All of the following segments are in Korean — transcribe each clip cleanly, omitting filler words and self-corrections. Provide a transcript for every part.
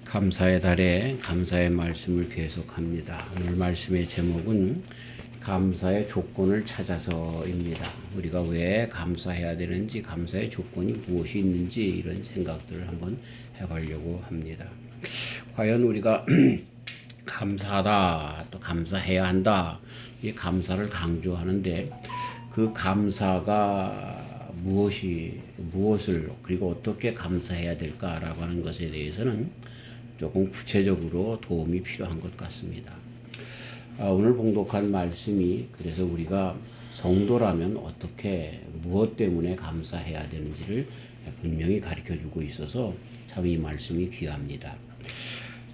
감사의 달에 감사의 말씀을 계속합니다. 오늘 말씀의 제목은 감사의 조건을 찾아서입니다. 우리가 왜 감사해야 되는지, 감사의 조건이 무엇이 있는지 이런 생각들을 한번 해보려고 합니다. 과연 우리가 감사하다, 또 감사해야 한다, 이 감사를 강조하는데 그 감사가 무엇을 그리고 어떻게 감사해야 될까라고 하는 것에 대해서는 조금 구체적으로 도움이 필요한 것 같습니다. 오늘 봉독한 말씀이 그래서 우리가 성도라면 어떻게 무엇 때문에 감사해야 되는지를 분명히 가르쳐주고 있어서 참 이 말씀이 귀합니다.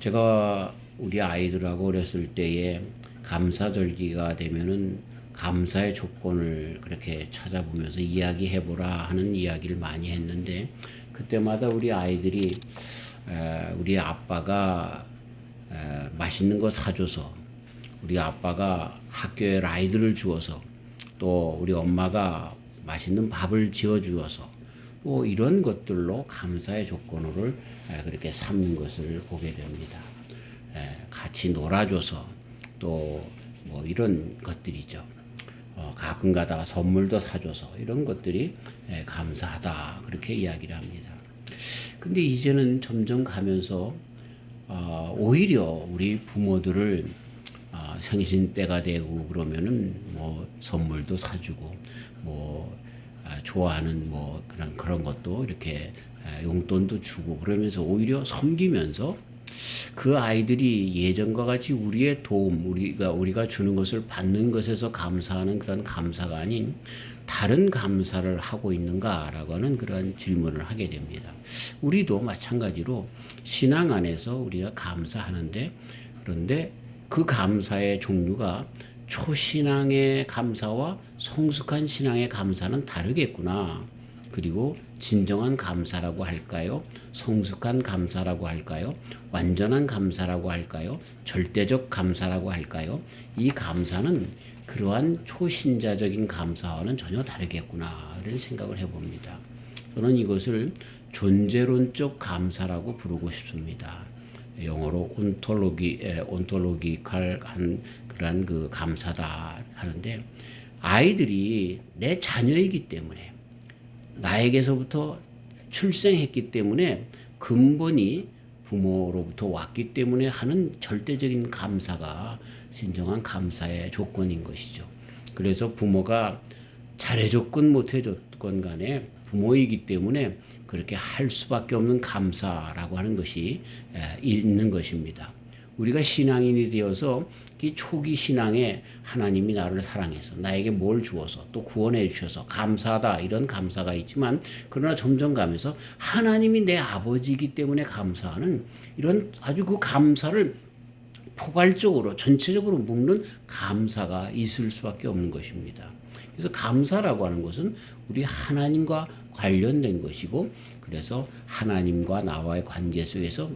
제가 우리 아이들하고 어렸을 때에 감사절기가 되면은 감사의 조건을 그렇게 찾아보면서 이야기해보라 하는 이야기를 많이 했는데 그때마다 우리 아이들이 우리 아빠가 맛있는 거 사줘서, 우리 아빠가 학교에 라이드를 주어서, 또 우리 엄마가 맛있는 밥을 지어주어서 뭐 이런 것들로 감사의 조건을 그렇게 삼는 것을 보게 됩니다. 같이 놀아줘서 또 뭐 이런 것들이죠. 가끔 가다가 선물도 사줘서 이런 것들이 감사하다 그렇게 이야기를 합니다. 근데 이제는 점점 가면서 오히려 우리 부모들을 생신 때가 되고 그러면은 뭐 선물도 사주고 뭐 좋아하는 뭐 그런 것도 이렇게 용돈도 주고 그러면서 오히려 섬기면서 그 아이들이 예전과 같이 우리의 도움, 우리가 주는 것을 받는 것에서 감사하는 그런 감사가 아닌 다른 감사를 하고 있는가라고 하는 그런 질문을 하게 됩니다. 우리도 마찬가지로 신앙 안에서 우리가 감사하는데, 그런데 그 감사의 종류가 초신앙의 감사와 성숙한 신앙의 감사는 다르겠구나. 그리고 진정한 감사라고 할까요? 성숙한 감사라고 할까요? 완전한 감사라고 할까요? 절대적 감사라고 할까요? 이 감사는 그러한 초신자적인 감사와는 전혀 다르겠구나 이런 생각을 해봅니다. 저는 이것을 존재론적 감사라고 부르고 싶습니다. 영어로 온톨로기칼한 그런 그 감사다 하는데, 아이들이 내 자녀이기 때문에 나에게서부터 출생했기 때문에 근본이 부모로부터 왔기 때문에 하는 절대적인 감사가 진정한 감사의 조건인 것이죠. 그래서 부모가 잘해줬건 못해줬건 간에 부모이기 때문에 그렇게 할 수밖에 없는 감사라고 하는 것이 있는 것입니다. 우리가 신앙인이 되어서 이 초기 신앙에 하나님이 나를 사랑해서 나에게 뭘 주어서 또 구원해 주셔서 감사하다 이런 감사가 있지만, 그러나 점점 가면서 하나님이 내 아버지이기 때문에 감사하는 이런 아주 그 감사를 포괄적으로 전체적으로 묶는 감사가 있을 수밖에 없는 것입니다. 그래서 감사라고 하는 것은 우리 하나님과 관련된 것이고, 그래서 하나님과 나와의 관계 속에서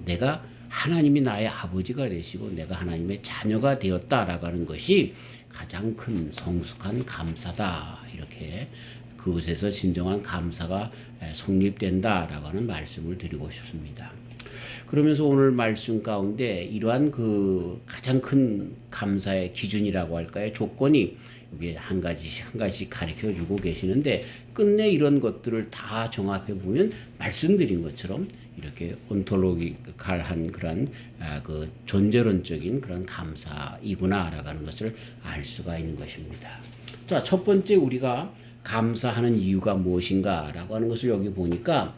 하나님이 나의 아버지가 되시고 내가 하나님의 자녀가 되었다라고 하는 것이 가장 큰 성숙한 감사다. 이렇게 그것에서 진정한 감사가 성립된다라고 하는 말씀을 드리고 싶습니다. 그러면서 오늘 말씀 가운데 이러한 그 가장 큰 감사의 기준이라고 할까요? 조건이 여기 한 가지씩 가르쳐 주고 계시는데, 끝내 이런 것들을 다 종합해 보면 말씀드린 것처럼 이렇게 온톨로기칼한 그런 그 존재론적인 그런 감사이구나라고 하는 것을 알 수가 있는 것입니다. 자, 첫 번째 우리가 감사하는 이유가 무엇인가라고 하는 것을 여기 보니까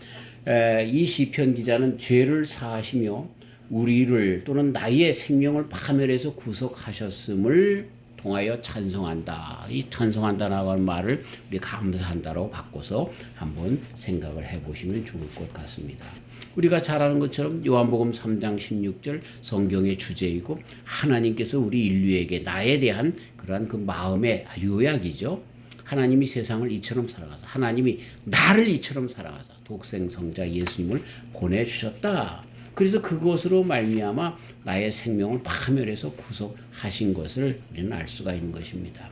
이 시편 기자는 죄를 사하시며 우리를 또는 나의 생명을 파멸해서 구속하셨음을 통하여 찬송한다. 이 찬송한다라고 하는 말을 우리 감사한다라고 바꿔서 한번 생각을 해보시면 좋을 것 같습니다. 우리가 잘 아는 것처럼 요한복음 3장 16절 성경의 주제이고, 하나님께서 우리 인류에게 나에 대한 그러한 그 마음의 요약이죠. 하나님이 세상을 이처럼 사랑하사, 하나님이 나를 이처럼 사랑하사 독생 성자 예수님을 보내주셨다. 그래서 그것으로 말미암아 나의 생명을 파멸해서 구속하신 것을 우리는 알 수가 있는 것입니다.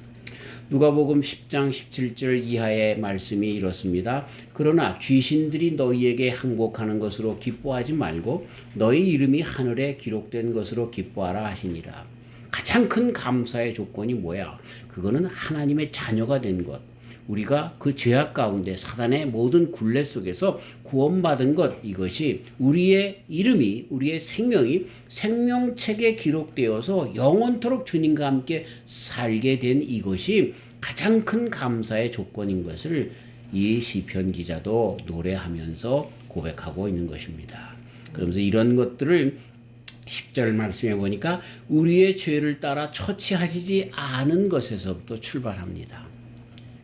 누가복음 10장 17절 이하의 말씀이 이렇습니다. 그러나 귀신들이 너희에게 항복하는 것으로 기뻐하지 말고 너희 이름이 하늘에 기록된 것으로 기뻐하라 하시니라. 가장 큰 감사의 조건이 뭐야? 그거는 하나님의 자녀가 된 것. 우리가 그 죄악 가운데 사단의 모든 굴레 속에서 구원받은 것, 이것이 우리의 이름이, 우리의 생명이 생명책에 기록되어서 영원토록 주님과 함께 살게 된 이것이 가장 큰 감사의 조건인 것을 이 시편 기자도 노래하면서 고백하고 있는 것입니다. 그러면서 이런 것들을 10절 말씀해 보니까 우리의 죄를 따라 처치하시지 않은 것에서부터 출발합니다.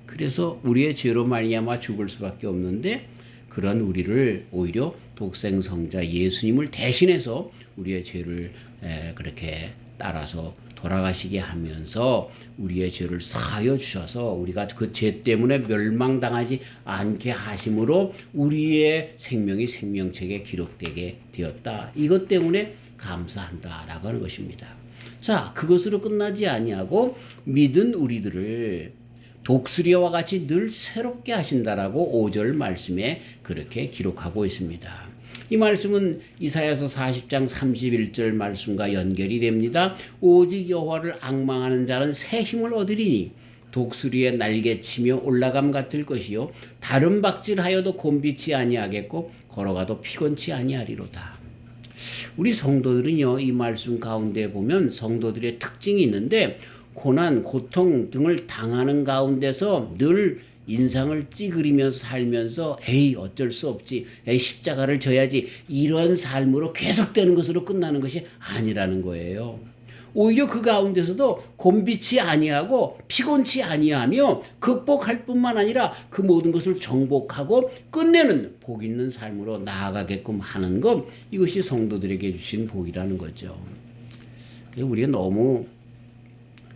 그래서 우리의 죄로 말미암아 죽을 수밖에 없는데 그런 우리를 오히려 독생성자 예수님을 대신해서 우리의 죄를 그렇게 따라서 돌아가시게 하면서 우리의 죄를 사하여 주셔서 우리가 그 죄 때문에 멸망당하지 않게 하심으로 우리의 생명이 생명책에 기록되게 되었다. 이것 때문에 감사한다라고 하는 것입니다. 자, 그것으로 끝나지 아니하고 믿은 우리들을 독수리와 같이 늘 새롭게 하신다라고 5절 말씀에 그렇게 기록하고 있습니다. 이 말씀은 이사야서 40장 31절 말씀과 연결이 됩니다. 오직 여호와를 앙망하는 자는 새 힘을 얻으리니 독수리의 날개치며 올라감 같을 것이요 다른 박질하여도 곤비치 아니하겠고 걸어가도 피곤치 아니하리로다. 우리 성도들은요, 이 말씀 가운데 보면 성도들의 특징이 있는데 고난, 고통 등을 당하는 가운데서 늘 인상을 찌그리면서 살면서 에이 어쩔 수 없지, 에이 십자가를 져야지, 이런 삶으로 계속되는 것으로 끝나는 것이 아니라는 거예요. 오히려 그 가운데서도 곤비치 아니하고 피곤치 아니하며 극복할 뿐만 아니라 그 모든 것을 정복하고 끝내는 복 있는 삶으로 나아가게끔 하는 것, 이것이 성도들에게 주신 복이라는 거죠. 우리가 너무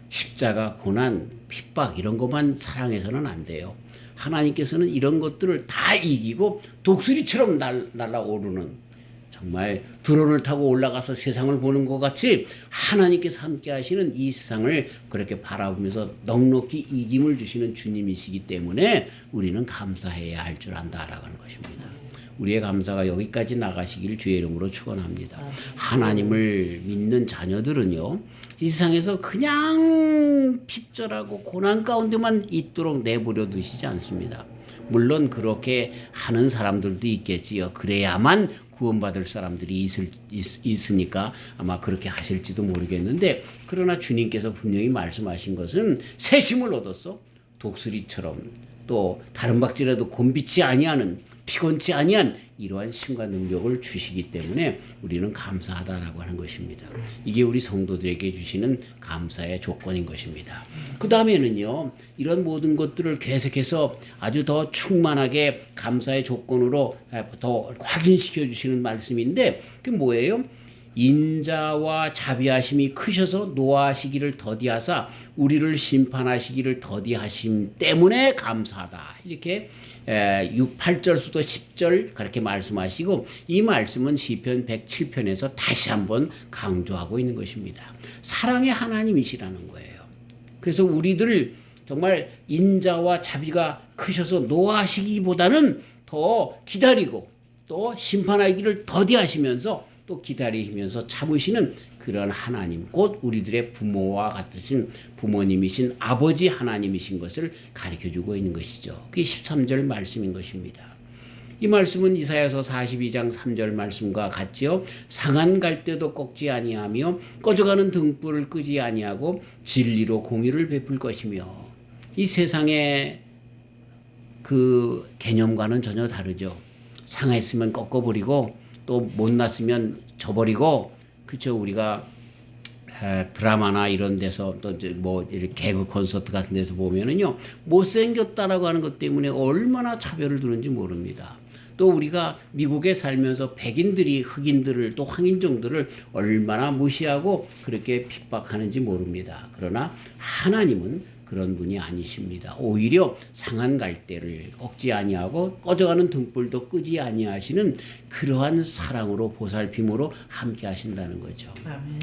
십자가, 고난, 핍박 이런 것만 사랑해서는 안 돼요. 하나님께서는 이런 것들을 다 이기고 독수리처럼 날아오르는, 정말 드론을 타고 올라가서 세상을 보는 것 같이 하나님께서 함께 하시는 이 세상을 그렇게 바라보면서 넉넉히 이김을 주시는 주님이시기 때문에 우리는 감사해야 할 줄 안다라고 하는 것입니다. 우리의 감사가 여기까지 나가시길 주의 이름으로 축원합니다. 하나님을 믿는 자녀들은요, 이 세상에서 그냥 핍절하고 고난 가운데만 있도록 내버려 두시지 않습니다. 물론 그렇게 하는 사람들도 있겠지요. 그래야만 구원받을 사람들이 있으니까 아마 그렇게 하실지도 모르겠는데, 그러나 주님께서 분명히 말씀하신 것은 새 힘을 얻었어. 독수리처럼 또 다른 박질에도 곤비치 아니하는, 피곤치 아니한 이러한 힘과 능력을 주시기 때문에 우리는 감사하다라고 하는 것입니다. 이게 우리 성도들에게 주시는 감사의 조건인 것입니다. 그 다음에는요, 이런 모든 것들을 계속해서 아주 더 충만하게 감사의 조건으로 더 확인시켜 주시는 말씀인데, 그게 뭐예요? 인자와 자비하심이 크셔서 노하시기를 더디하사 우리를 심판하시기를 더디하심 때문에 감사하다. 이렇게 8절부터 10절 그렇게 말씀하시고, 이 말씀은 시편 107편에서 다시 한번 강조하고 있는 것입니다. 사랑의 하나님이시라는 거예요. 그래서 우리들 정말 인자와 자비가 크셔서 노하시기보다는 더 기다리고 또 심판하기를 더디하시면서 또 기다리시면서 참으시는 그런 하나님, 곧 우리들의 부모와 같으신 부모님이신 아버지 하나님이신 것을 가르쳐주고 있는 것이죠. 그게 13절 말씀인 것입니다. 이 말씀은 이사야서 42장 3절 말씀과 같지요. 상한 갈대도 꺾지 아니하며 꺼져가는 등불을 끄지 아니하고 진리로 공의를 베풀 것이며, 이 세상의 그 개념과는 전혀 다르죠. 상했으면 꺾어버리고 또 못났으면 져버리고, 그렇죠. 우리가 드라마나 이런 데서 또 뭐 이렇게 개그 콘서트 같은 데서 보면은요, 못생겼다라고 하는 것 때문에 얼마나 차별을 두는지 모릅니다. 또 우리가 미국에 살면서 백인들이 흑인들을 또 황인종들을 얼마나 무시하고 그렇게 핍박하는지 모릅니다. 그러나 하나님은 그런 분이 아니십니다. 오히려 상한 갈대를 꺾지 아니하고 꺼져가는 등불도 끄지 아니하시는 그러한 사랑으로 보살핌으로 함께 하신다는 거죠. 아멘.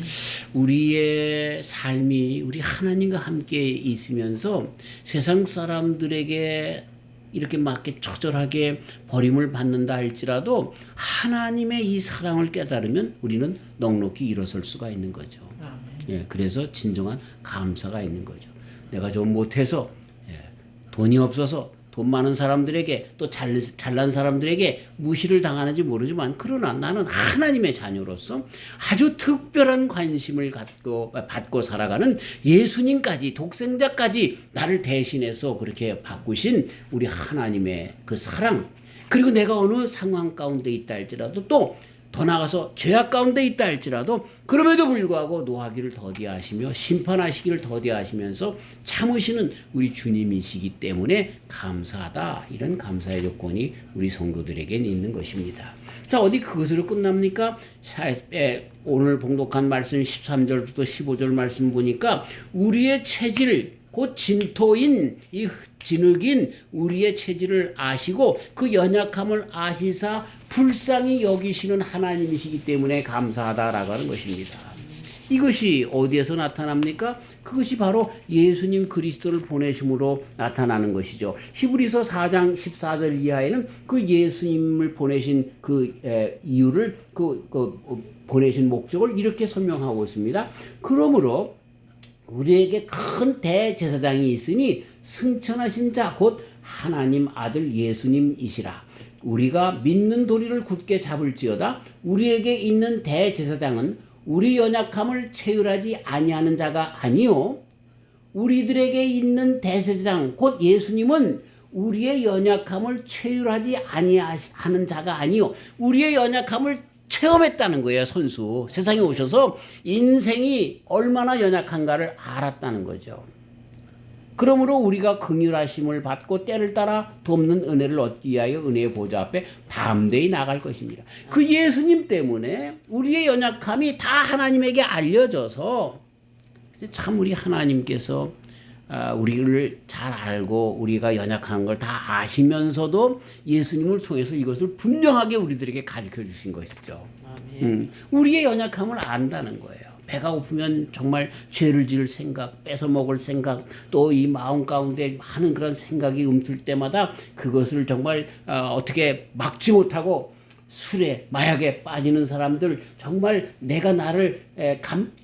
우리의 삶이 우리 하나님과 함께 있으면서 세상 사람들에게 이렇게 막 이렇게 처절하게 버림을 받는다 할지라도 하나님의 이 사랑을 깨달으면 우리는 넉넉히 일어설 수가 있는 거죠. 아멘. 예, 그래서 진정한 감사가 있는 거죠. 내가 좀 못해서, 돈이 없어서 돈 많은 사람들에게 또 잘난 사람들에게 무시를 당하는지 모르지만 그러나 나는 하나님의 자녀로서 아주 특별한 관심을 받고 살아가는 예수님까지 독생자까지 나를 대신해서 그렇게 바꾸신 우리 하나님의 그 사랑, 그리고 내가 어느 상황 가운데 있다 할지라도 또 더 나아가서 죄악 가운데 있다 할지라도 그럼에도 불구하고 노하기를 더디하시며 심판하시기를 더디하시면서 참으시는 우리 주님이시기 때문에 감사하다, 이런 감사의 조건이 우리 성도들에겐 있는 것입니다. 자, 어디 그것으로 끝납니까? 오늘 봉독한 말씀 13절부터 15절 말씀 보니까 우리의 체질, 곧 진토인 이 진흙인 우리의 체질을 아시고 그 연약함을 아시사 불쌍히 여기시는 하나님이시기 때문에 감사하다라고 하는 것입니다. 이것이 어디에서 나타납니까? 그것이 바로 예수님 그리스도를 보내심으로 나타나는 것이죠. 히브리서 4장 14절 이하에는 그 예수님을 보내신 그 이유를 보내신 목적을 이렇게 설명하고 있습니다. 그러므로 우리에게 큰 대제사장이 있으니 승천하신 자 곧 하나님 아들 예수님이시라. 우리가 믿는 도리를 굳게 잡을지어다. 우리에게 있는 대제사장은 우리 연약함을 체휼하지 아니하는 자가 아니요, 우리들에게 있는 대제사장 곧 예수님은 우리의 연약함을 체휼하지 아니하는 자가 아니요, 우리의 연약함을 체험했다는 거예요. 선수 세상에 오셔서 인생이 얼마나 연약한가를 알았다는 거죠. 그러므로 우리가 긍휼하심을 받고 때를 따라 돕는 은혜를 얻기 위하여 은혜의 보좌 앞에 담대히 나갈 것입니다. 그 예수님 때문에 우리의 연약함이 다 하나님에게 알려져서 참 우리 하나님께서 우리를 잘 알고 우리가 연약한 걸 다 아시면서도 예수님을 통해서 이것을 분명하게 우리들에게 가르쳐 주신 것이죠. 우리의 연약함을 안다는 거예요. 배가 고프면 정말 죄를 지을 생각, 뺏어 먹을 생각, 또 이 마음 가운데 많은 그런 생각이 움틀 때마다 그것을 정말 어떻게 막지 못하고 술에 마약에 빠지는 사람들, 정말 내가 나를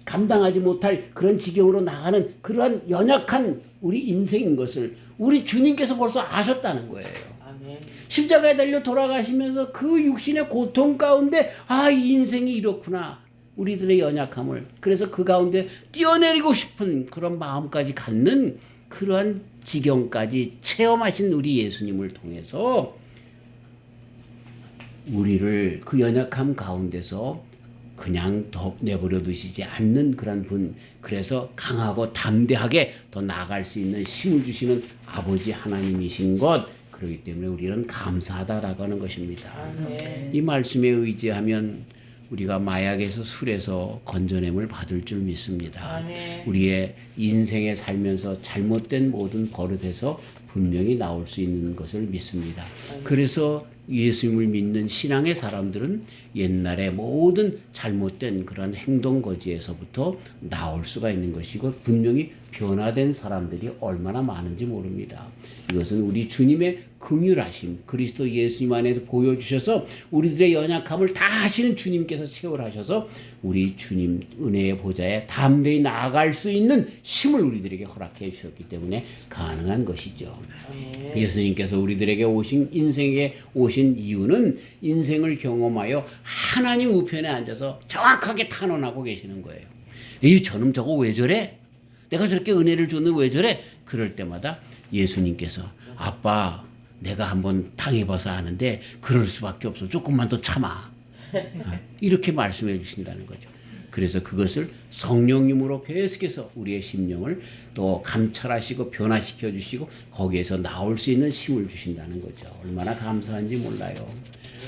감당하지 못할 그런 지경으로 나가는 그러한 연약한 우리 인생인 것을 우리 주님께서 벌써 아셨다는 거예요. 아멘. 십자가에 달려 돌아가시면서 그 육신의 고통 가운데 이 인생이 이렇구나, 우리들의 연약함을, 그래서 그 가운데 뛰어내리고 싶은 그런 마음까지 갖는 그러한 지경까지 체험하신 우리 예수님을 통해서 우리를 그 연약함 가운데서 그냥 더 내버려 두시지 않는 그런 분, 그래서 강하고 담대하게 더 나아갈 수 있는 힘을 주시는 아버지 하나님이신 것, 그렇기 때문에 우리는 감사하다라고 하는 것입니다. 아멘. 이 말씀에 의지하면 우리가 마약에서 술에서 건져냄을 받을 줄 믿습니다. 아멘. 우리의 인생에 살면서 잘못된 모든 버릇에서 분명히 나올 수 있는 것을 믿습니다. 그래서 예수님을 믿는 신앙의 사람들은 옛날에 모든 잘못된 그런 행동 거지에서부터 나올 수가 있는 것이고 분명히 변화된 사람들이 얼마나 많은지 모릅니다. 이것은 우리 주님의 긍휼하심, 그리스도 예수님 안에서 보여주셔서 우리들의 연약함을 다 하시는 주님께서 체험하셔서 우리 주님 은혜의 보좌에 담대히 나아갈 수 있는 힘을 우리들에게 허락해 주셨기 때문에 가능한 것이죠. 예수님께서 우리들에게 인생에 오신 이유는 인생을 경험하여 하나님 우편에 앉아서 정확하게 탄원하고 계시는 거예요. 저놈 저거 왜 저래? 내가 저렇게 은혜를 줬는데 왜 저래? 그럴 때마다 예수님께서 아빠, 내가 한번 당해봐서 아는데 그럴 수밖에 없어. 조금만 더 참아. 이렇게 말씀해 주신다는 거죠. 그래서 그것을 성령님으로 계속해서 우리의 심령을 또 감찰하시고 변화시켜 주시고 거기에서 나올 수 있는 힘을 주신다는 거죠. 얼마나 감사한지 몰라요.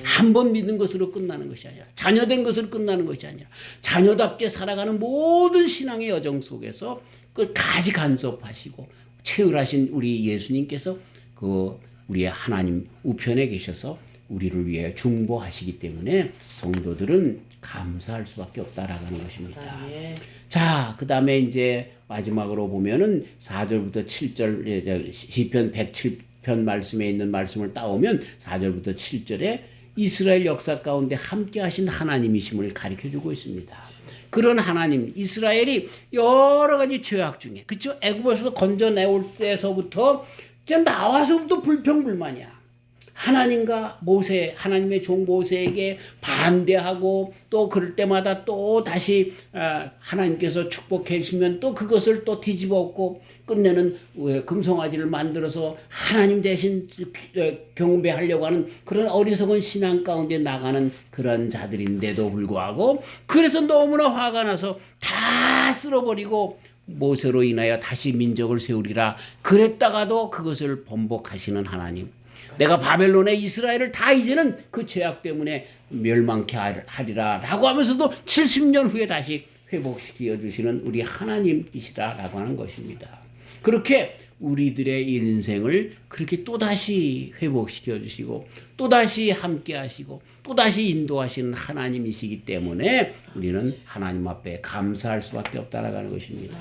한 번 믿는 것으로 끝나는 것이 아니라, 자녀된 것으로 끝나는 것이 아니라, 자녀답게 살아가는 모든 신앙의 여정 속에서 끝까지 간섭하시고 체휼하신 우리 예수님께서 그 우리의 하나님 우편에 계셔서 우리를 위해 중보하시기 때문에 성도들은 감사할 수밖에 없다라는 것입니다. 자, 그 다음에 이제 마지막으로 보면은 4절부터 7절, 시편 107편 말씀에 있는 말씀을 따오면 4절부터 7절에 이스라엘 역사 가운데 함께 하신 하나님이심을 가르쳐 주고 있습니다. 그런 하나님, 이스라엘이 여러 가지 죄악 중에, 그쵸? 애굽에서 건져내올 때서부터, 그냥 나와서부터 불평불만이야. 하나님과 모세, 하나님의 종 모세에게 반대하고 또 그럴 때마다 또 다시 하나님께서 축복해 주시면 또 그것을 또 뒤집어 엎고 끝내는 금송아지를 만들어서 하나님 대신 경배하려고 하는 그런 어리석은 신앙 가운데 나가는 그런 자들인데도 불구하고 그래서 너무나 화가 나서 다 쓸어버리고 모세로 인하여 다시 민족을 세우리라 그랬다가도 그것을 번복하시는 하나님. 내가 바벨론의 이스라엘을 다 이제는 그 죄악 때문에 멸망케 하리라 라고 하면서도 70년 후에 다시 회복시켜 주시는 우리 하나님이시라 라고 하는 것입니다. 그렇게 우리들의 인생을 그렇게 또다시 회복시켜 주시고 또다시 함께 하시고 또다시 인도하시는 하나님이시기 때문에 우리는 하나님 앞에 감사할 수밖에 없다라는 것입니다.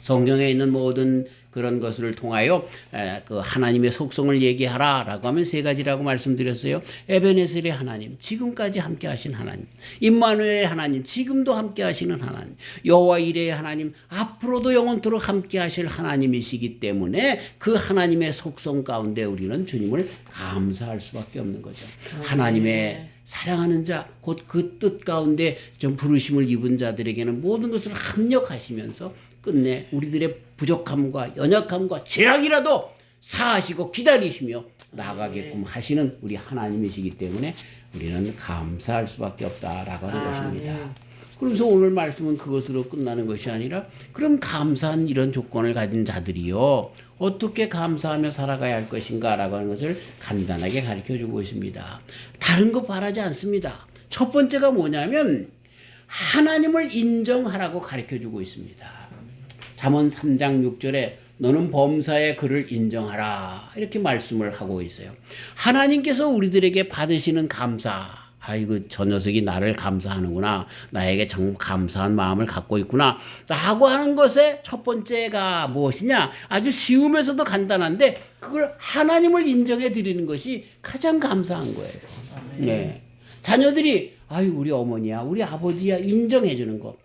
성경에 있는 모든 그런 것을 통하여 그 하나님의 속성을 얘기하라라고 하면 세 가지라고 말씀드렸어요. 에베네셀의 하나님, 지금까지 함께 하신 하나님. 임마누엘의 하나님, 지금도 함께 하시는 하나님. 여호와 이레의 하나님, 앞으로도 영원토록 함께 하실 하나님이시기 때문에 그 하나님의 속성 가운데 우리는 주님을 감사할 수밖에 없는 거죠. 하나님의 사랑하는 자, 곧 그 뜻 가운데 좀 부르심을 입은 자들에게는 모든 것을 합력하시면서 끝내 우리들의 부족함과 연약함과 죄악이라도 사하시고 기다리시며 나아가게끔 하시는 우리 하나님이시기 때문에 우리는 감사할 수밖에 없다라고 하는 것입니다. 그래서 오늘 말씀은 그것으로 끝나는 것이 아니라 그럼 감사한 이런 조건을 가진 자들이요 어떻게 감사하며 살아가야 할 것인가라고 하는 것을 간단하게 가르쳐주고 있습니다. 다른 거 바라지 않습니다. 첫 번째가 뭐냐면 하나님을 인정하라고 가르쳐주고 있습니다. 잠언 3장 6절에 너는 범사의 그를 인정하라 이렇게 말씀을 하고 있어요. 하나님께서 우리들에게 받으시는 감사, 아이고 저 녀석이 나를 감사하는구나, 나에게 정말 감사한 마음을 갖고 있구나 라고 하는 것의 첫 번째가 무엇이냐, 아주 쉬우면서도 간단한데 그걸 하나님을 인정해 드리는 것이 가장 감사한 거예요. 네. 자녀들이 아유 우리 어머니야 우리 아버지야 인정해 주는 것,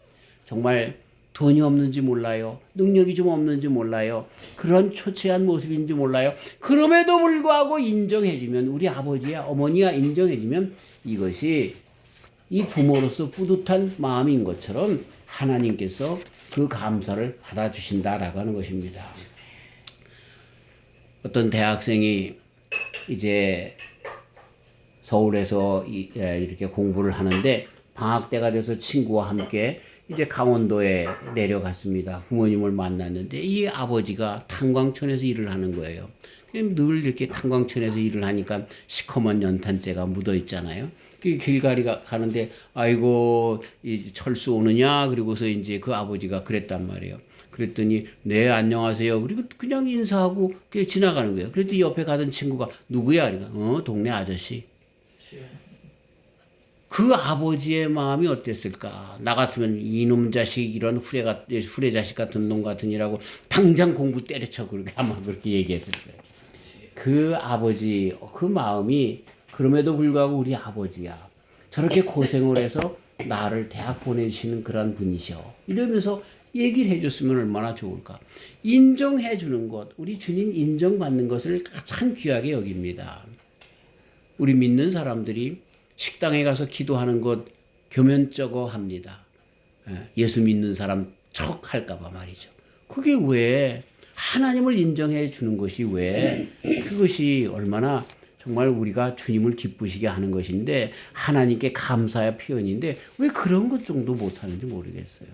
정말 돈이 없는지 몰라요. 능력이 좀 없는지 몰라요. 그런 초췌한 모습인지 몰라요. 그럼에도 불구하고 인정해주면 우리 아버지야 어머니야 인정해주면 이것이 이 부모로서 뿌듯한 마음인 것처럼 하나님께서 그 감사를 받아주신다라고 하는 것입니다. 어떤 대학생이 이제 서울에서 이렇게 공부를 하는데 방학 때가 돼서 친구와 함께 이제 강원도에 내려갔습니다. 부모님을 만났는데 이 아버지가 탄광촌에서 일을 하는 거예요. 늘 이렇게 탄광촌에서 일을 하니까 시커먼 연탄재가 묻어 있잖아요. 그 길가리가 가는데 아이고 이 철수 오느냐 그리고서 이제 그 아버지가 그랬단 말이에요. 그랬더니 네 안녕하세요. 그리고 그냥 인사하고 그냥 지나가는 거예요. 그랬더니 옆에 가던 친구가 누구야? 그러니까 동네 아저씨. 그 아버지의 마음이 어땠을까? 나 같으면 이놈 자식 이런 후레 자식 같은 놈 같으니라고 당장 공부 때려쳐 그렇게 아마 그렇게 얘기했을 거예요. 그 아버지 그 마음이 그럼에도 불구하고 우리 아버지야 저렇게 고생을 해서 나를 대학 보내주시는 그런 분이셔 이러면서 얘기를 해줬으면 얼마나 좋을까. 인정해 주는 것, 우리 주님 인정받는 것을 가장 귀하게 여깁니다. 우리 믿는 사람들이 식당에 가서 기도하는 것 교면쩍어 합니다. 예수 믿는 사람 척 할까봐 말이죠. 그게 왜 하나님을 인정해 주는 것이 왜 그것이 얼마나 정말 우리가 주님을 기쁘시게 하는 것인데 하나님께 감사의 표현인데 왜 그런 것 정도 못하는지 모르겠어요.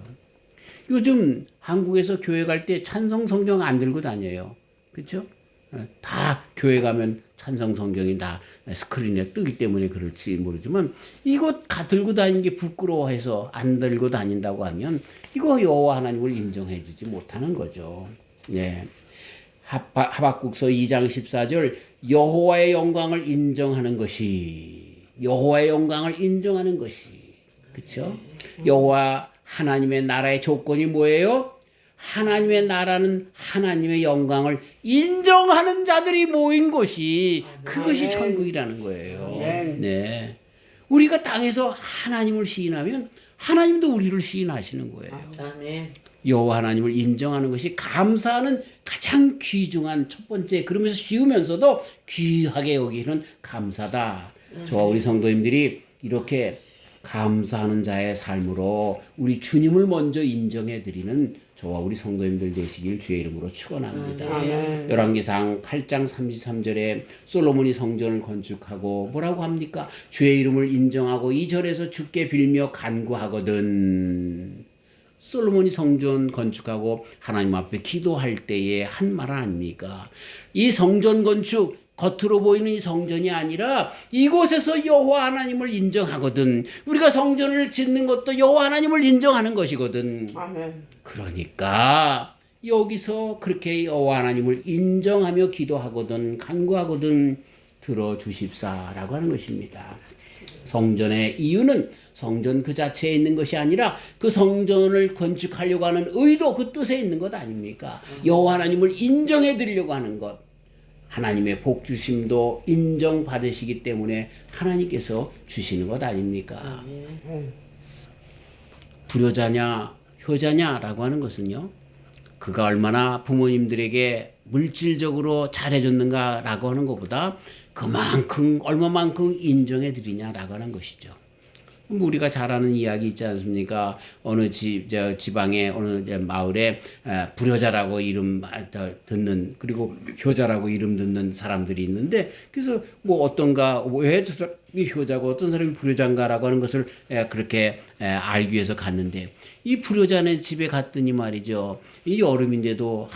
요즘 한국에서 교회 갈 때 찬송 성경 안 들고 다녀요. 그렇죠? 다 교회 가면 찬송 성경이 다 스크린에 뜨기 때문에 그럴지 모르지만 이거 들고 다니는 게 부끄러워해서 안 들고 다닌다고 하면 이거 여호와 하나님을 인정해 주지 못하는 거죠. 네. 하박국서 2장 14절 여호와의 영광을 인정하는 것이 여호와의 영광을 인정하는 것이 그렇죠? 여호와 하나님의 나라의 조건이 뭐예요? 하나님의 나라는 하나님의 영광을 인정하는 자들이 모인 곳이 그것이 천국이라는 거예요. 네. 우리가 땅에서 하나님을 시인하면 하나님도 우리를 시인하시는 거예요. 여호와 하나님을 인정하는 것이 감사하는 가장 귀중한 첫 번째 그러면서 쉬우면서도 귀하게 여기는 감사다. 저와 우리 성도님들이 이렇게 감사하는 자의 삶으로 우리 주님을 먼저 인정해 드리는 저와 우리 성도님들 되시길 주의 이름으로 축원합니다. 열왕기상 8장 33절에 솔로몬이 성전을 건축하고 뭐라고 합니까? 주의 이름을 인정하고 2절에서 주께 빌며 간구하거든. 솔로몬이 성전 건축하고 하나님 앞에 기도할 때에 한 말 아닙니까? 이 성전 건축 겉으로 보이는 이 성전이 아니라 이곳에서 여호와 하나님을 인정하거든. 우리가 성전을 짓는 것도 여호와 하나님을 인정하는 것이거든. 아멘. 그러니까 여기서 그렇게 여호와 하나님을 인정하며 기도하거든 간구하거든 들어주십사라고 하는 것입니다. 성전의 이유는 성전 그 자체에 있는 것이 아니라 그 성전을 건축하려고 하는 의도 그 뜻에 있는 것 아닙니까? 여호와 하나님을 인정해 드리려고 하는 것. 하나님의 복 주심도 인정받으시기 때문에 하나님께서 주시는 것 아닙니까? 불효자냐 효자냐라고 하는 것은요. 그가 얼마나 부모님들에게 물질적으로 잘해줬는가라고 하는 것보다 그만큼 얼마만큼 인정해 드리냐라고 하는 것이죠. 우리가 잘 아는 이야기 있지 않습니까? 어느 지방의 어느 마을에 불효자라고 이름 듣는 그리고 효자라고 이름 듣는 사람들이 있는데 그래서 뭐 어떤가 왜 저 사람이 효자고 어떤 사람이 불효자인가라고 하는 것을 그렇게 알기 위해서 갔는데 이 불효자네 집에 갔더니 말이죠. 이 여름인데도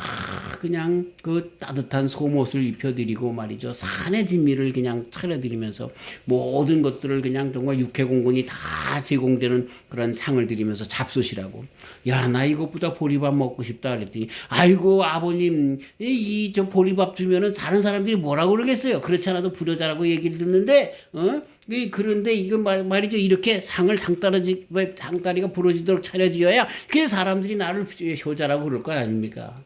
그냥 그 따뜻한 속옷을 입혀드리고 말이죠. 산의 진미를 그냥 차려드리면서 모든 것들을 그냥 정말 육해공군이 다 제공되는 그런 상을 드리면서 잡수시라고. 야, 나 이것보다 보리밥 먹고 싶다 그랬더니 아이고 아버님 저 보리밥 주면은 다른 사람들이 뭐라고 그러겠어요. 그렇지 않아도 불효자라고 얘기를 듣는데 그런데 이거 말이죠. 이렇게 상다리가 부러지도록 차려지어야 그 사람들이 나를 효자라고 그럴 거 아닙니까?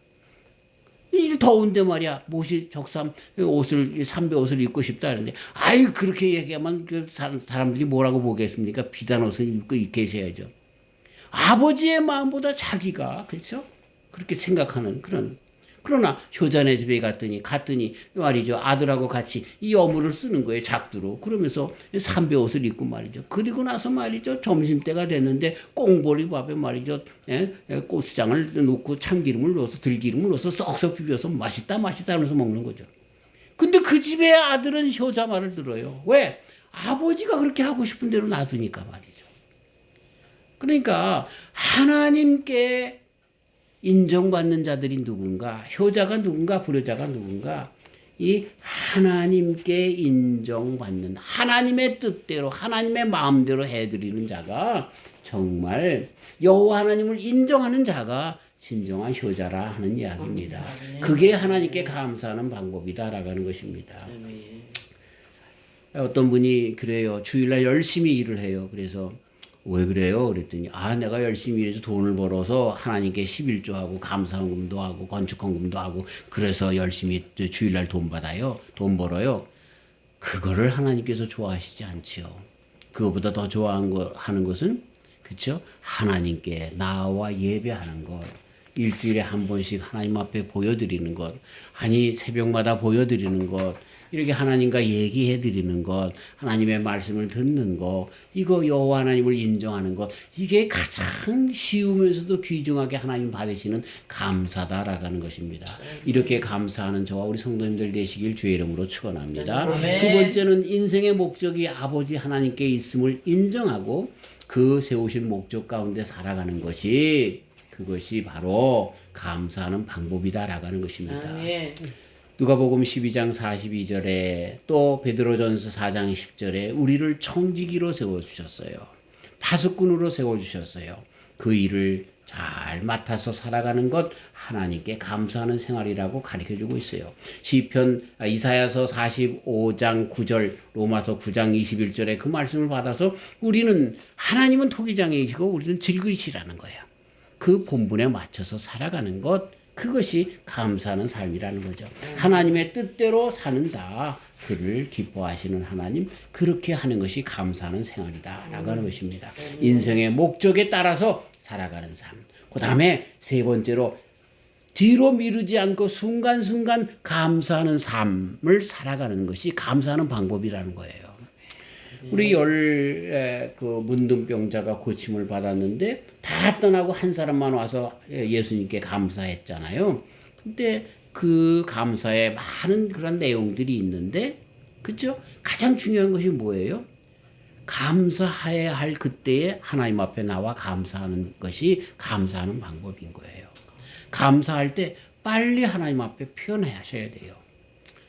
이 더운데 말이야. 못이 적삼 옷을 삼배 옷을 입고 싶다 하는데 아이 그렇게 얘기하면 그 사람들이 뭐라고 보겠습니까? 비단 옷을 입고 계셔야죠. 아버지의 마음보다 자기가 그렇죠? 그렇게 생각하는 그러나 효자네 집에 갔더니 말이죠. 아들하고 같이 이 어물을 쓰는 거예요. 작두로. 그러면서 삼배 옷을 입고 말이죠. 그리고 나서 말이죠. 점심때가 됐는데 꽁보리밥에 말이죠. 고추장을 넣고 참기름을 넣어서 들기름을 넣어서 썩썩 비벼서 맛있다 하면서 먹는 거죠. 근데 그 집의 아들은 효자 말을 들어요. 왜? 아버지가 그렇게 하고 싶은 대로 놔두니까 말이죠. 그러니까 하나님께 인정받는 자들이 누군가, 효자가 누군가, 불효자가 누군가, 이 하나님께 인정받는 하나님의 뜻대로, 하나님의 마음대로 해드리는 자가 정말 여호와 하나님을 인정하는 자가 진정한 효자라 하는 이야기입니다. 그게 하나님께 감사하는 방법이다라고 하는 것입니다. 어떤 분이 그래요. 주일날 열심히 일을 해요. 그래서 왜 그래요? 그랬더니 내가 열심히 일해서 돈을 벌어서 하나님께 11조하고 감사헌금도 하고 건축헌금도 하고 그래서 열심히 주일날 돈 받아요. 돈 벌어요. 그거를 하나님께서 좋아하시지 않지요. 그거보다 더 좋아하는 것은 그렇죠? 하나님께 나와 예배하는 것. 일주일에 한 번씩 하나님 앞에 보여드리는 것. 아니 새벽마다 보여드리는 것. 이렇게 하나님과 얘기해 드리는 것, 하나님의 말씀을 듣는 것, 이거 여호와 하나님을 인정하는 것, 이게 가장 쉬우면서도 귀중하게 하나님 받으시는 감사다라고 하는 것입니다. 이렇게 감사하는 저와 우리 성도님들 되시길 주의 이름으로 축원합니다. 두 번째는 인생의 목적이 아버지 하나님께 있음을 인정하고 그 세우신 목적 가운데 살아가는 것이 그것이 바로 감사하는 방법이다라고 하는 것입니다. 누가복음 12장 42절에 또 베드로전서 4장 10절에 우리를 청지기로 세워주셨어요. 파수꾼으로 세워주셨어요. 그 일을 잘 맡아서 살아가는 것, 하나님께 감사하는 생활이라고 가르쳐주고 있어요. 이사야서 45장 9절, 로마서 9장 21절에 그 말씀을 받아서 우리는 하나님은 토기장이시고 우리는 질그릇이라는 거예요. 그 본분에 맞춰서 살아가는 것, 그것이 감사하는 삶이라는 거죠. 하나님의 뜻대로 사는 자, 그를 기뻐하시는 하나님, 그렇게 하는 것이 감사하는 생활이다라고 하는 것입니다. 인생의 목적에 따라서 살아가는 삶. 그 다음에 세 번째로 뒤로 미루지 않고 순간순간 감사하는 삶을 살아가는 것이 감사하는 방법이라는 거예요. 우리 문둥병자가 고침을 받았는데 다 떠나고 한 사람만 와서 예수님께 감사했잖아요. 근데 그 감사에 많은 그런 내용들이 있는데, 그죠? 가장 중요한 것이 뭐예요? 감사해야 할 그때에 하나님 앞에 나와 감사하는 것이 감사하는 방법인 거예요. 감사할 때 빨리 하나님 앞에 표현하셔야 돼요.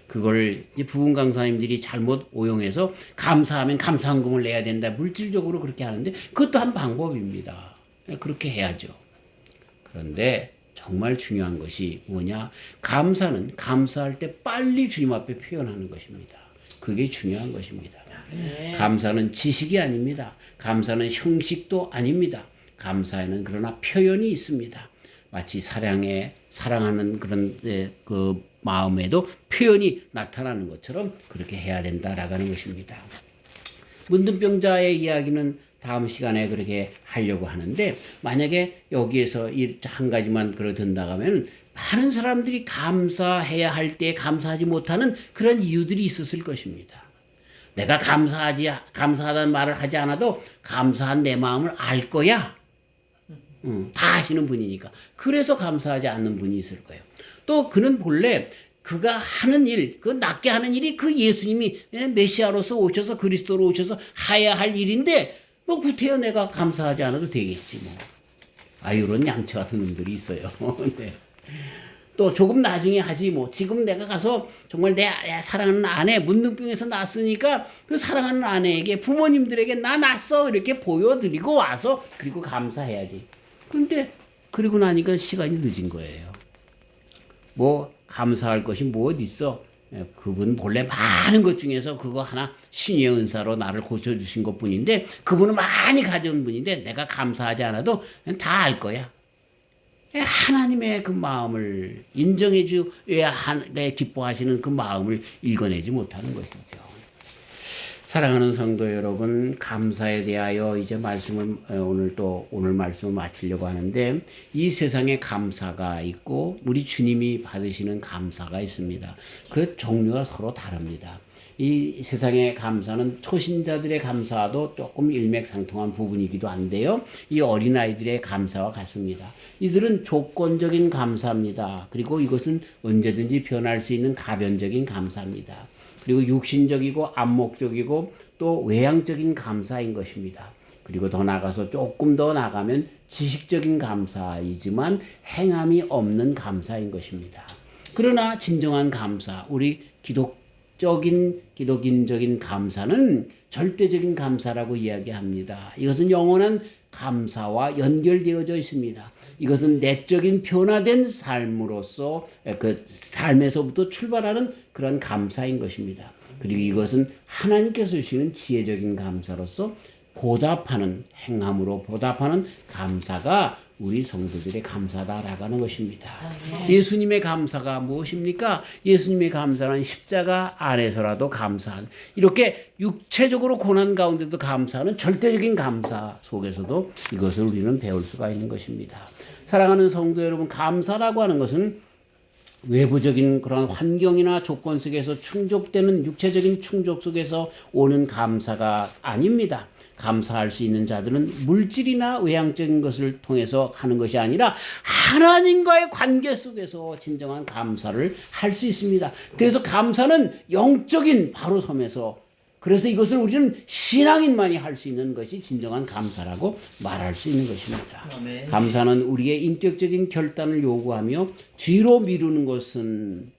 그걸 이제 부흥 강사님들이 잘못 오용해서 감사하면 감사한금을 내야 된다. 물질적으로 그렇게 하는데 그것도 한 방법입니다. 그렇게 해야죠. 그런데 정말 중요한 것이 뭐냐? 감사는 감사할 때 빨리 주님 앞에 표현하는 것입니다. 그게 중요한 것입니다. 감사는 지식이 아닙니다. 감사는 형식도 아닙니다. 감사에는 그러나 표현이 있습니다. 마치 사랑하는 그런 그 마음에도 표현이 나타나는 것처럼 그렇게 해야 된다라고 하는 것입니다. 문둥병자의 이야기는 다음 시간에 그렇게 하려고 하는데, 만약에 여기에서 한 가지만 그러든다고 하면 많은 사람들이 감사해야 할 때 감사하지 못하는 그런 이유들이 있었을 것입니다. 내가 감사하다는 말을 하지 않아도 감사한 내 마음을 알 거야. 다 아시는 분이니까. 그래서 감사하지 않는 분이 있을 거예요. 또 그는 본래 그가 하는 일, 그 낫게 하는 일이 그 예수님이 메시아로서 오셔서 그리스도로 오셔서 해야 할 일인데, 뭐 구태여 내가 감사하지 않아도 되겠지 뭐. 이런 양치 같은 놈들이 있어요. 네. 또 조금 나중에 하지 뭐. 지금 내가 가서 정말 내 사랑하는 아내 문둥병에서 낳았으니까 그 사랑하는 아내에게, 부모님들에게 나 낳았어 이렇게 보여드리고 와서 그리고 감사해야지. 근데 그리고 나니까 시간이 늦은 거예요. 뭐 감사할 것이 뭐 어디 있어? 그분 본래 많은 것 중에서 그거 하나 신의 은사로 나를 고쳐주신 것뿐인데, 그분은 많이 가져온 분인데 내가 감사하지 않아도 다 알 거야. 하나님의 그 마음을 인정해 줘야 기뻐하시는 그 마음을 읽어내지 못하는 것이죠. 사랑하는 성도 여러분, 감사에 대하여 이제 오늘 말씀을 마치려고 하는데, 이 세상에 감사가 있고 우리 주님이 받으시는 감사가 있습니다. 그 종류가 서로 다릅니다. 이 세상의 감사는 초신자들의 감사도 조금 일맥상통한 부분이기도 한데요. 이 어린아이들의 감사와 같습니다. 이들은 조건적인 감사입니다. 그리고 이것은 언제든지 변할 수 있는 가변적인 감사입니다. 그리고 육신적이고 안목적이고 또 외향적인 감사인 것입니다. 그리고 더 나아가서 조금 더 나가면 지식적인 감사이지만 행함이 없는 감사인 것입니다. 그러나 진정한 감사, 우리 기독인적인 감사는 절대적인 감사라고 이야기합니다. 이것은 영원한 감사와 연결되어져 있습니다. 이것은 내적인 변화된 삶으로서 그 삶에서부터 출발하는 그런 감사인 것입니다. 그리고 이것은 하나님께서 주시는 지혜적인 감사로서 행함으로 보답하는 감사가 우리 성도들의 감사다라고 하는 것입니다. 예수님의 감사가 무엇입니까? 예수님의 감사는 십자가 안에서라도 감사한, 이렇게 육체적으로 고난 가운데도 감사하는 절대적인 감사 속에서도 이것을 우리는 배울 수가 있는 것입니다. 사랑하는 성도 여러분, 감사라고 하는 것은 외부적인 그런 환경이나 조건 속에서 충족되는 육체적인 충족 속에서 오는 감사가 아닙니다. 감사할 수 있는 자들은 물질이나 외향적인 것을 통해서 하는 것이 아니라 하나님과의 관계 속에서 진정한 감사를 할 수 있습니다. 그래서 감사는 영적인 바로 섬에서, 그래서 이것을 우리는 신앙인만이 할 수 있는 것이 진정한 감사라고 말할 수 있는 것입니다. 아멘. 감사는 우리의 인격적인 결단을 요구하며 뒤로 미루는 것은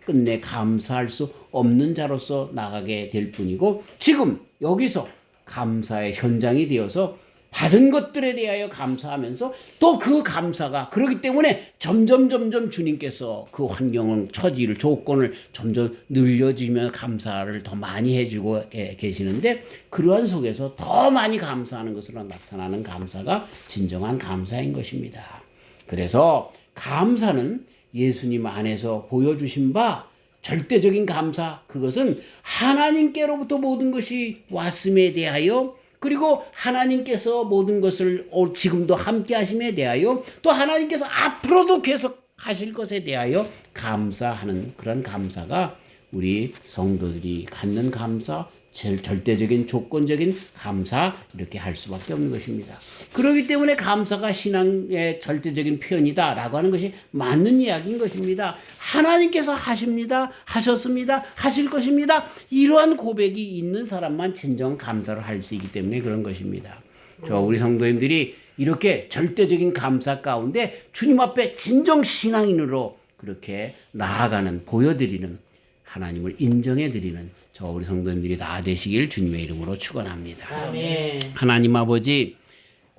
끝내 감사할 수 없는 자로서 나가게 될 뿐이고, 지금 여기서 감사의 현장이 되어서 받은 것들에 대하여 감사하면서 또 그 감사가 그렇기 때문에 점점 주님께서 그 환경을 처지를 조건을 점점 늘려주면 감사를 더 많이 해주고 계시는데 그러한 속에서 더 많이 감사하는 것으로 나타나는 감사가 진정한 감사인 것입니다. 그래서 감사는 예수님 안에서 보여주신 바 절대적인 감사, 그것은 하나님께로부터 모든 것이 왔음에 대하여 그리고 하나님께서 모든 것을 지금도 함께 하심에 대하여 또 하나님께서 앞으로도 계속 하실 것에 대하여 감사하는 그런 감사가 우리 성도들이 갖는 감사, 절대적인 조건적인 감사 이렇게 할 수밖에 없는 것입니다. 그렇기 때문에 감사가 신앙의 절대적인 표현이다라고 하는 것이 맞는 이야기인 것입니다. 하나님께서 하십니다. 하셨습니다. 하실 것입니다. 이러한 고백이 있는 사람만 진정 감사를 할 수 있기 때문에 그런 것입니다. 우리 성도님들이 이렇게 절대적인 감사 가운데 주님 앞에 진정 신앙인으로 그렇게 나아가는 보여드리는 하나님을 인정해드리는 우리 성도님들이 다 되시길 주님의 이름으로 축원합니다. 아멘. 하나님 아버지,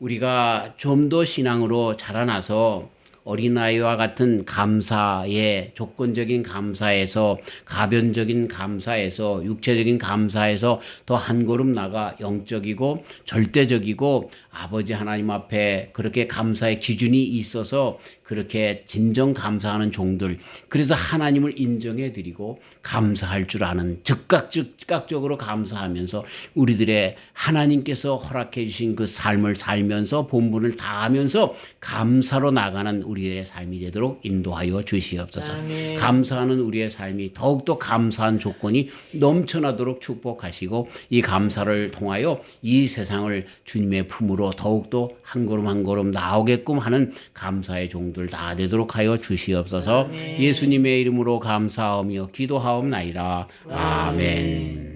우리가 좀 더 신앙으로 자라나서 어린아이와 같은 감사의 조건적인 감사에서 가변적인 감사에서 육체적인 감사에서 더 한 걸음 나가 영적이고 절대적이고 아버지 하나님 앞에 그렇게 감사의 기준이 있어서 그렇게 진정 감사하는 종들, 그래서 하나님을 인정해 드리고 감사할 줄 아는 즉각적으로 감사하면서 우리들의 하나님께서 허락해 주신 그 삶을 살면서 본분을 다하면서 감사로 나가는 우리의 삶이 되도록 인도하여 주시옵소서. 아멘. 감사하는 우리의 삶이 더욱더 감사한 조건이 넘쳐나도록 축복하시고 이 감사를 통하여 이 세상을 주님의 품으로 더욱더 한 걸음 한 걸음 나오게끔 하는 감사의 종들 다 되도록 하여 주시옵소서. 아멘. 예수님의 이름으로 감사하며 기도하옵나이다. 아멘.